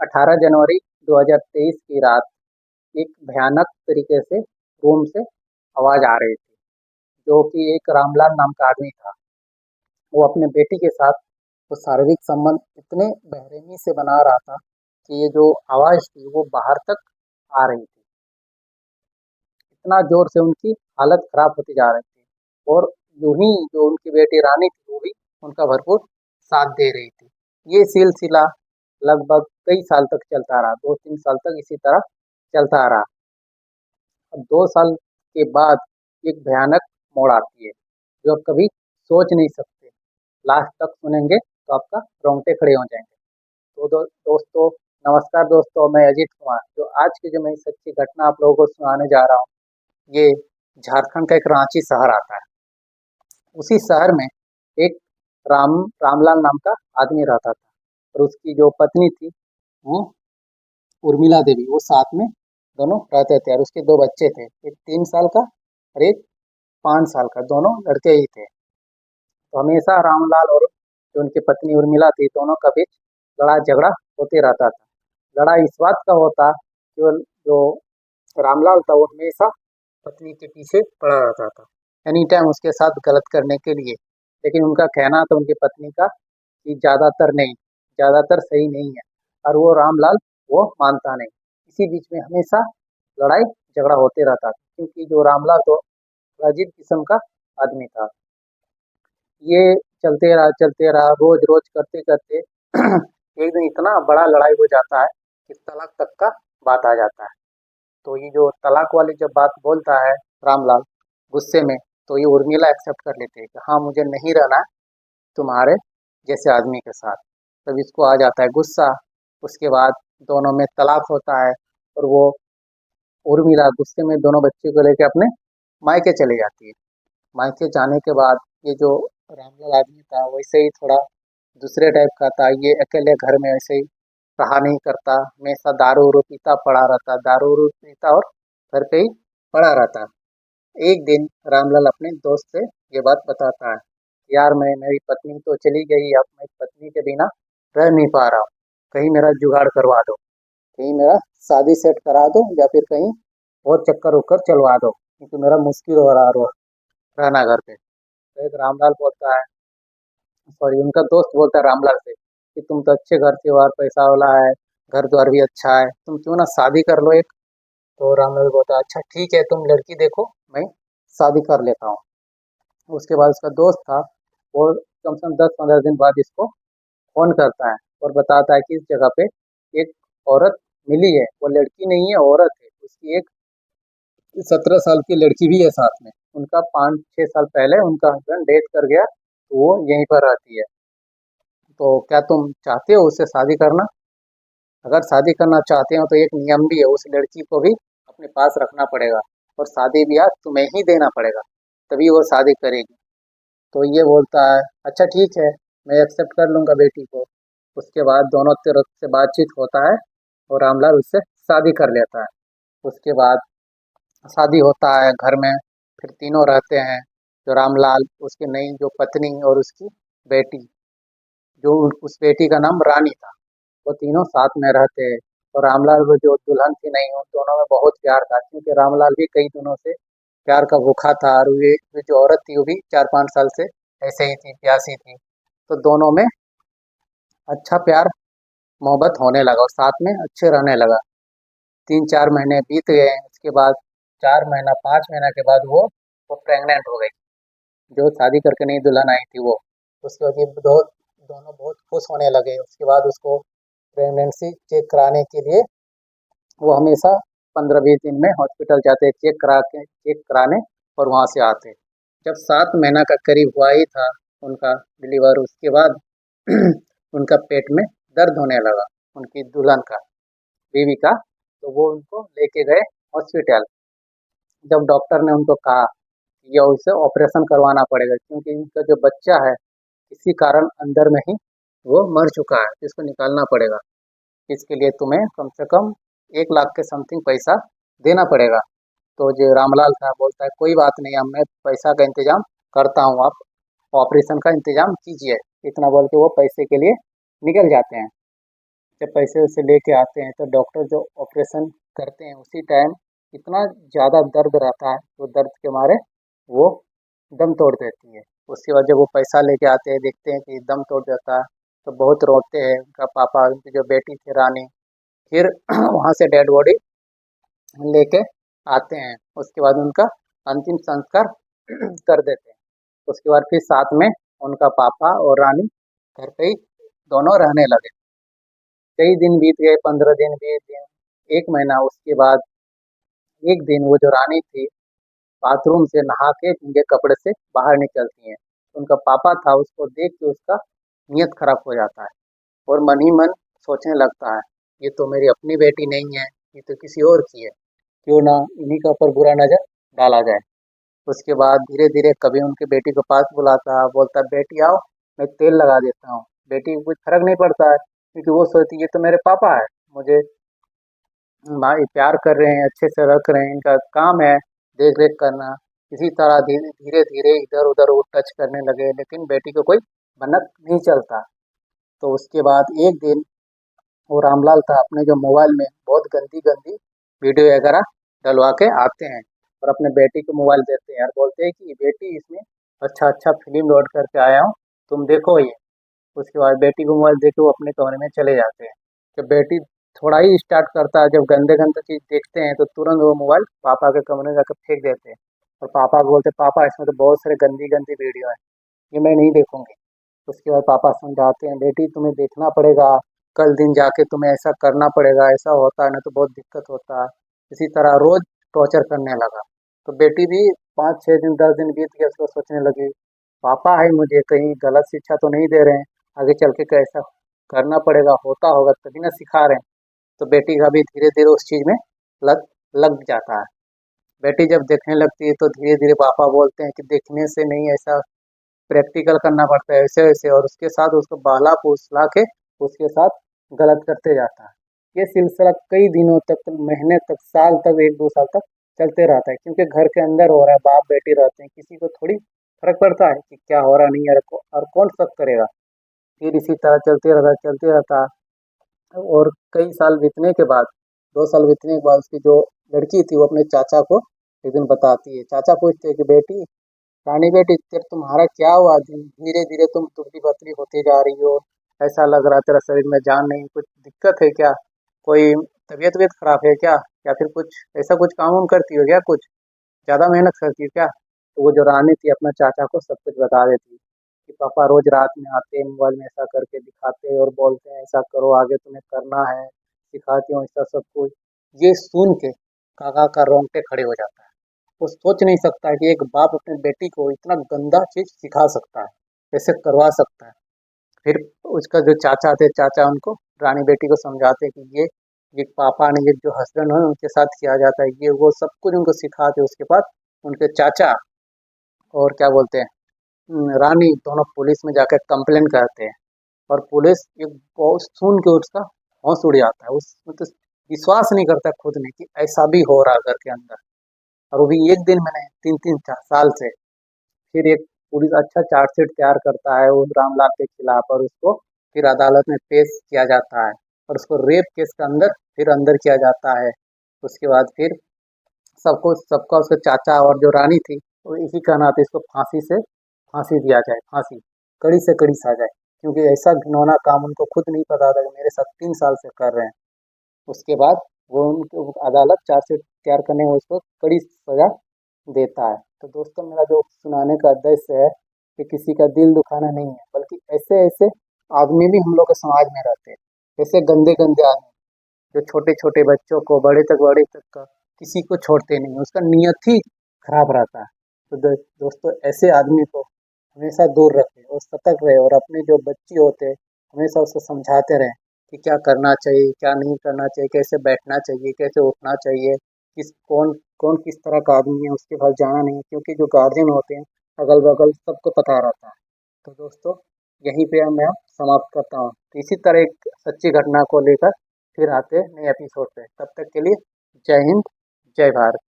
18 जनवरी 2023 की रात एक भयानक तरीके से रूम से आवाज़ आ रही थी, जो कि एक रामलाल नाम का आदमी था। वो अपने बेटी के साथ वो शारीरिक संबंध इतने बेरहमी से बना रहा था कि ये जो आवाज़ थी वो बाहर तक आ रही थी। इतना ज़ोर से उनकी हालत ख़राब होती जा रही थी और यूँ ही जो उनकी बेटी रानी थी वो भी उनका भरपूर साथ दे रही थी। ये सिलसिला लगभग कई साल तक चलता रहा, 2-3 साल तक इसी तरह चलता रहा। अब 2 साल के बाद एक भयानक मोड़ आती है, जो आप कभी सोच नहीं सकते। लास्ट तक सुनेंगे तो आपका रोंगटे खड़े हो जाएँगे। तो दोस्तों, नमस्कार दोस्तों, मैं अजीत कुमार, जो आज की जो मैं सच्ची घटना आप लोगों को सुनाने जा रहा हूँ, ये झारखंड का एक रांची शहर आता है। उसी शहर में एक रामलाल नाम का आदमी रहता था और उसकी जो पत्नी थी वो उर्मिला देवी, वो साथ में दोनों रहते थे और उसके 2 बच्चे थे, एक 3 साल का और एक 5 साल का, दोनों लड़के ही थे। तो हमेशा रामलाल और जो उनकी पत्नी उर्मिला थी, दोनों का बीच लड़ा-झगड़ा होते रहता था। लड़ाई इस बात का होता कि वो जो रामलाल था वो हमेशा पत्नी के पीछे पड़ा रहता था, एनी टाइम उसके साथ गलत करने के लिए। लेकिन उनका कहना था उनकी पत्नी का कि ज़्यादातर नहीं, ज़्यादातर सही नहीं है, और वो रामलाल वो मानता नहीं। इसी बीच में हमेशा लड़ाई झगड़ा होते रहता था, क्योंकि जो रामलाल तो अजीब किस्म का आदमी था। ये चलते रहा, रोज-रोज करते-करते एक दिन इतना बड़ा लड़ाई हो जाता है कि तलाक तक का बात आ जाता है। तो ये जो तलाक वाली जब बात बोलता है रामलाल गुस्से में, तो ये उर्मिला एक्सेप्ट कर लेते हैं कि हाँ, मुझे नहीं रहना है तुम्हारे जैसे आदमी के साथ। तब इसको आ जाता है गुस्सा। उसके बाद दोनों में तलाक होता है और वो उर्मिला गुस्से में दोनों बच्चे को लेके अपने मायके चली जाती है। मायके जाने के बाद ये जो रामलाल आदमी था वैसे ही थोड़ा दूसरे टाइप का था। ये अकेले घर में ऐसे ही रहा नहीं करता, हमेशा दारू उरू पीता पड़ा रहता, दारू उरू पीता और घर पे ही पड़ा रहता। एक दिन रामलाल अपने दोस्त से ये बात बताता है, यार मैं मेरी पत्नी तो चली गई, अब मैं पत्नी के बिना रह नहीं पा रहा हूँ, कहीं मेरा जुगाड़ करवा दो, कहीं मेरा शादी सेट करा दो या फिर कहीं और चक्कर उक्कर चलवा दो, क्योंकि मेरा मुश्किल हो रहा है रहना घर पे। तो एक रामलाल बोलता है, सॉरी उनका दोस्त बोलता है रामलाल से कि तुम तो अच्छे घर से हो और पैसा वाला है, घर द्वार भी अच्छा है, तुम क्यों ना शादी कर लो एक। तो रामलाल बोलता है, अच्छा ठीक है, तुम लड़की देखो, मैं शादी कर लेता हूँ। उसके बाद उसका दोस्त था, वो कम से कम 10-15 दिन बाद इसको फ़ोन करता है और बताता है कि इस जगह पे एक औरत मिली है, वो लड़की नहीं है, औरत है। उसकी एक 17 साल की लड़की भी है साथ में। उनका 5-6 साल पहले उनका हस्बैंड डेथ कर गया, तो वो यहीं पर रहती है। तो क्या तुम चाहते हो उससे शादी करना? अगर शादी करना चाहते हो तो एक नियम भी है, उस लड़की को भी अपने पास रखना पड़ेगा और शादी ब्याह तुम्हें ही देना पड़ेगा, तभी वो शादी करेगी। तो ये बोलता है, अच्छा ठीक है, मैं एक्सेप्ट कर लूँगा बेटी को। उसके बाद दोनों तरफ से बातचीत होता है और रामलाल उससे शादी कर लेता है। उसके बाद शादी होता है घर में, फिर तीनों रहते हैं, जो रामलाल, उसकी नई जो पत्नी और उसकी बेटी, जो उस बेटी का नाम रानी था। वो तीनों साथ में रहते हैं और रामलाल वो जो दुल्हन थी नहीं, उन दोनों में बहुत प्यार था, क्योंकि रामलाल भी कई दिनों से प्यार का भूखा था और ये जो औरत थी वो भी 4-5 साल से ऐसे ही थी, प्यासी थी। तो दोनों में अच्छा प्यार मोहब्बत होने लगा और साथ में अच्छे रहने लगा। 3-4 महीने बीत गए, उसके बाद 4 महीना 5 महीना के बाद वो प्रेग्नेंट हो गई, जो शादी करके नई दुल्हन आई थी वो। उसके बाद ये दोनों बहुत खुश होने लगे। उसके बाद उसको प्रेगनेंसी चेक कराने के लिए वो हमेशा 15-20 दिन में हॉस्पिटल जाते, चेक कराने और वहाँ से आते। जब 7 महीना का करीब हुआ ही था उनका डिलीवर, उसके बाद उनका पेट में दर्द होने लगा, उनकी दुल्हन का, बीवी का। तो वो उनको लेके गए हॉस्पिटल। जब डॉक्टर ने उनको कहा कि ये उसे ऑपरेशन करवाना पड़ेगा, क्योंकि इनका जो बच्चा है किसी कारण अंदर में ही वो मर चुका है, इसको निकालना पड़ेगा। इसके लिए तुम्हें कम से कम 1 लाख के समथिंग पैसा देना पड़ेगा। तो जो रामलाल था बोलता है, कोई बात नहीं, अब मैं पैसा का इंतजाम करता हूँ, आप ऑपरेशन का इंतजाम कीजिए। इतना बोल के वो पैसे के लिए निकल जाते हैं। जब पैसे वैसे लेके आते हैं तो डॉक्टर जो ऑपरेशन करते हैं उसी टाइम इतना ज़्यादा दर्द रहता है, वो दर्द के मारे वो दम तोड़ देती है। उसके बाद जब वो पैसा लेके आते हैं, देखते हैं कि दम तोड़ देता है, तो बहुत रोते हैं उनका पापा, उनकी जो बेटी थी रानी। फिर वहाँ से डेड बॉडी लेके आते हैं, उसके बाद उनका अंतिम संस्कार कर देते हैं। उसके बाद फिर साथ में उनका पापा और रानी घर पे ही दोनों रहने लगे। कई दिन बीत गए, 15 दिन बीत गए, 1 महीना। उसके बाद एक दिन वो जो रानी थी बाथरूम से नहा के नंगे कपड़े से बाहर निकलती हैं। उनका पापा था, उसको देख के उसका नियत खराब हो जाता है और मन ही मन सोचने लगता है, ये तो मेरी अपनी बेटी नहीं है, ये तो किसी और की है, क्यों ना इन्हीं के ऊपर बुरा नज़र डाला जाए। उसके बाद धीरे धीरे कभी उनकी बेटी को पास बुलाता है, बोलता है बेटी आओ, मैं तेल लगा देता हूँ। बेटी को कुछ फर्क नहीं पड़ता है, क्योंकि वो सोचती है ये तो मेरे पापा है, मुझे भाई प्यार कर रहे हैं, अच्छे से रख रहे हैं, इनका काम है देख रेख करना। इसी तरह धीरे धीरे धीरे इधर उधर वो टच करने लगे, लेकिन बेटी को कोई भनक नहीं चलता। तो उसके बाद एक दिन वो रामलाल था अपने जो मोबाइल में बहुत गंदी गंदी वीडियो वगैरह डलवा के आते हैं और अपने बेटी को मोबाइल देते हैं और बोलते हैं कि बेटी इसमें अच्छा अच्छा फिल्म लोड करके आया हूँ, तुम देखो ये। उसके बाद बेटी को मोबाइल दे के वो अपने कमरे में चले जाते हैं। जब बेटी थोड़ा ही स्टार्ट करता है, जब गंदे गंदे चीज़ देखते हैं तो तुरंत वो मोबाइल पापा के कमरे में जाकर फेंक देते हैं और पापा को बोलते हैं पापा इसमें तो बहुत सारे गंदी गंदी वीडियो है, ये मैं नहीं देखूंगी। उसके बाद पापा समझाते हैं बेटी तुम्हें देखना पड़ेगा, कल दिन जाके तुम्हें ऐसा करना पड़ेगा, ऐसा होता है ना तो बहुत दिक्कत होता है। इसी तरह रोज टॉर्चर करने लगा। तो बेटी भी 5 6 दिन 10 दिन बीत गया, उसको सोचने लगी पापा है, मुझे कहीं गलत शिक्षा तो नहीं दे रहे हैं, आगे चल के कैसा करना पड़ेगा, होता होगा तभी ना सिखा रहे हैं। तो बेटी का भी धीरे धीरे उस चीज़ में लग लग जाता है। बेटी जब देखने लगती है तो धीरे धीरे पापा बोलते हैं कि देखने से नहीं, ऐसा प्रैक्टिकल करना पड़ता है ऐसे वैसे, और उसके साथ उसको बहला फुसला के उसके साथ गलत करते जाता है। ये सिलसिला कई दिनों तक, महीने तक, साल तक, 1 2 साल तक चलते रहता है, क्योंकि घर के अंदर हो रहा है, बाप बेटी रहते हैं, किसी को थोड़ी फर्क पड़ता है कि क्या हो रहा नहीं है, और कौन शक करेगा। फिर इसी तरह चलते रहता। और कई साल बीतने के बाद, 2 साल बीतने के बाद उसकी जो लड़की थी वो अपने चाचा को एक दिन बताती है। चाचा पूछते हैं कि बेटी, रानी बेटी, तेरे तुम्हारा क्या हुआ, धीरे धीरे तुम दुबली पतली होती जा रही हो, ऐसा लग रहा है तेरा शरीर में जान नहीं, कुछ दिक्कत है क्या, कोई तबीयत वबीयत खराब है क्या, या फिर कुछ ऐसा कुछ काम वाम करती हो क्या, कुछ ज़्यादा मेहनत करती हो क्या। तो वो जो रानी थी अपना चाचा को सब कुछ बता देती कि पापा रोज रात में आते हैं, मोबाइल में ऐसा करके दिखाते हैं और बोलते हैं ऐसा करो, आगे तुम्हें करना है, सिखाती हूँ ऐसा सब कुछ। ये सुन के काका का रोंगटे खड़े हो जाता है। वो सोच नहीं सकता है कि एक बाप अपनी बेटी को इतना गंदा चीज सिखा सकता है, ऐसे करवा सकता है। फिर उसका जो चाचा थे, चाचा उनको रानी बेटी को समझाते कि ये पापा ने, ये जो हस्बैंड है उनके साथ किया जाता है, ये वो सब कुछ उनको सिखाते। उसके बाद उनके चाचा और क्या बोलते हैं, रानी दोनों पुलिस में जाकर कंप्लेन करते हैं। और पुलिस एक बहुत सुन के उसका होश उड़ जाता है, उस मतलब विश्वास नहीं करता खुद में कि ऐसा भी हो रहा है घर के अंदर। और वो भी एक दिन मैंने 3 3 4 साल से। फिर एक पुलिस अच्छा चार्जशीट तैयार करता है उस रामलाल के खिलाफ और उसको फिर अदालत में पेश किया जाता है और उसको रेप केस के अंदर फिर अंदर किया जाता है। उसके बाद फिर सबको सबका उसके चाचा और जो रानी थी वो इसी का नाते इसको फांसी दिया जाए, फांसी, कड़ी से कड़ी सजा, क्योंकि ऐसा घिनौना काम उनको खुद नहीं पता था कि मेरे साथ 3 साल से कर रहे हैं। उसके बाद वो उनको अदालत चार्जशीट तैयार करने में उसको कड़ी सजा देता है। तो दोस्तों मेरा जो सुनाने का उद्देश्य है कि किसी का दिल दुखाना नहीं है, बल्कि ऐसे ऐसे आदमी भी हम लोग के समाज में रहते हैं, ऐसे गंदे गंदे आदमी जो छोटे छोटे बच्चों को, बड़े तक का किसी को छोड़ते नहीं, उसका नियत ही खराब रहता है। तो दोस्तों ऐसे आदमी को हमेशा दूर रखें और सतर्क रहे, और अपने जो बच्चे होते हैं हमेशा उसको समझाते रहें कि क्या करना चाहिए, क्या नहीं करना चाहिए, कैसे बैठना चाहिए, कैसे उठना चाहिए, किस कौन कौन किस तरह का आदमी है उसके पास जाना नहीं, क्योंकि जो गार्जियन होते हैं अगल बगल सबको पता रहता है। तो दोस्तों यहीं पे मैं समाप्त करता हूँ। तो इसी तरह एक सच्ची घटना को लेकर फिर आते हैं नए एपिसोड पे। तब तक के लिए जय हिंद, जय भारत।